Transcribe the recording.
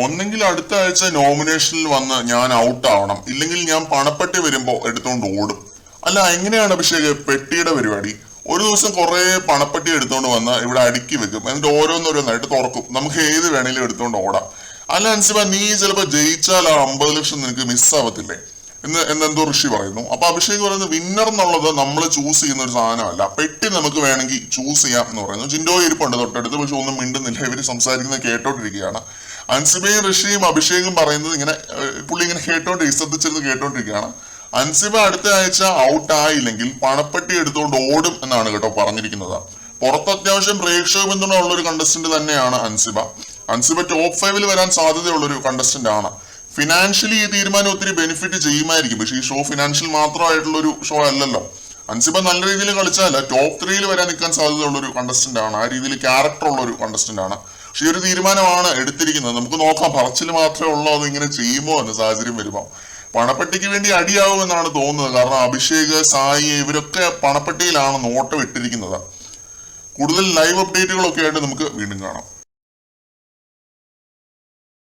ഒന്നെങ്കിൽ അടുത്ത ആഴ്ച നോമിനേഷനിൽ വന്ന് ഞാൻ ഔട്ട് ആവണം, ഇല്ലെങ്കിൽ ഞാൻ പണപ്പെട്ടി വരുമ്പോ എടുത്തോണ്ട് ഓടും. അല്ല, എങ്ങനെയാണ് അഭിഷേക് പെട്ടിയുടെ പരിപാടി? ഒരു ദിവസം കുറെ പണപ്പെട്ടി എടുത്തോണ്ട് വന്ന് ഇവിടെ അടുക്കി വെക്കും, എന്നിട്ട് ഓരോന്നോരോന്നായിട്ട് തുറക്കും, നമുക്ക് ഏത് വേണേലും എടുത്തോണ്ട് ഓടാം. അല്ല അൻസിബ, നീ ചിലപ്പോ ജയിച്ചാൽ ആ 50 ലക്ഷം നിനക്ക് മിസ്സാവത്തില്ലേ എന്നെന്തോ ഋഷി പറയുന്നു. അപ്പൊ അഭിഷേക് പറയുന്നത് വിന്നർ എന്നുള്ളത് നമ്മൾ ചൂസ് ചെയ്യുന്ന ഒരു സാധനമല്ല, പെട്ടി നമുക്ക് വേണമെങ്കിൽ ചൂസ് ചെയ്യാം എന്ന് പറയുന്നു. ജിൻഡോ ഇരിപ്പുണ്ട് തൊട്ടടുത്ത്, പക്ഷെ ഒന്നും മിണ്ടുന്നില്ല. ഇവര് സംസാരിക്കുന്നത് കേട്ടോണ്ടിരിക്കുകയാണ്. അൻസിബയും ഋഷിയും അഭിഷേകും പറയുന്നത് ഇങ്ങനെ പുള്ളി ഇങ്ങനെ ശ്രദ്ധിച്ചിരുന്ന് കേട്ടോണ്ടിരിക്കുകയാണ്. അൻസിബ അടുത്ത ആഴ്ച ഔട്ട് ആയില്ലെങ്കിൽ പണപ്പെട്ടി എടുത്തുകൊണ്ട് ഓടും എന്നാണ് കേട്ടോ പറഞ്ഞിരിക്കുന്നത്. പുറത്ത് അത്യാവശ്യം പ്രേക്ഷക പിന്തുണ ഉള്ള ഒരു കണ്ടസ്റ്റന്റ് തന്നെയാണ് അൻസിബ. അൻസിബ ടോപ്പ് 5 വരാൻ സാധ്യതയുള്ള ഒരു കണ്ടസ്റ്റന്റ് ആണ്. ഫിനാൻഷ്യലി ഈ തീരുമാനം ഒത്തിരി ബെനിഫിറ്റ് ചെയ്യുമായിരിക്കും, പക്ഷേ ഈ ഷോ ഫിനാൻഷ്യൽ മാത്രമായിട്ടുള്ള ഒരു ഷോ അല്ലല്ലോ. അൻസിബ നല്ല രീതിയിൽ കളിച്ചാൽ ടോപ്പ് 3 വരാൻ നിൽക്കാൻ സാധ്യതയുള്ള ഒരു കണ്ടസ്റ്റന്റ് ആണ്. ആ രീതിയിൽ ക്യാരക്ടർ ഉള്ള ഒരു കണ്ടസ്റ്റന്റ് ആണ്. പക്ഷെ ഈ ഒരു തീരുമാനമാണ് എടുത്തിരിക്കുന്നത്. നമുക്ക് നോക്കാം, പറച്ചിൽ മാത്രമേ ഉള്ളൂ അത് ഇങ്ങനെ ചെയ്യുമോ എന്ന് സാഹചര്യം വരുമ്പോൾ. പണപ്പെട്ടിക്ക് വേണ്ടി അടിയാവുമെന്നാണ് തോന്നുന്നത്. കാരണം അഭിഷേക്, സായി ഇവരൊക്കെ പണപ്പെട്ടിയിലാണ് നോട്ടം ഇട്ടിരിക്കുന്നത്. കൂടുതൽ ലൈവ് അപ്ഡേറ്റുകളൊക്കെ ആയിട്ട് നമുക്ക് വീണ്ടും കാണാം.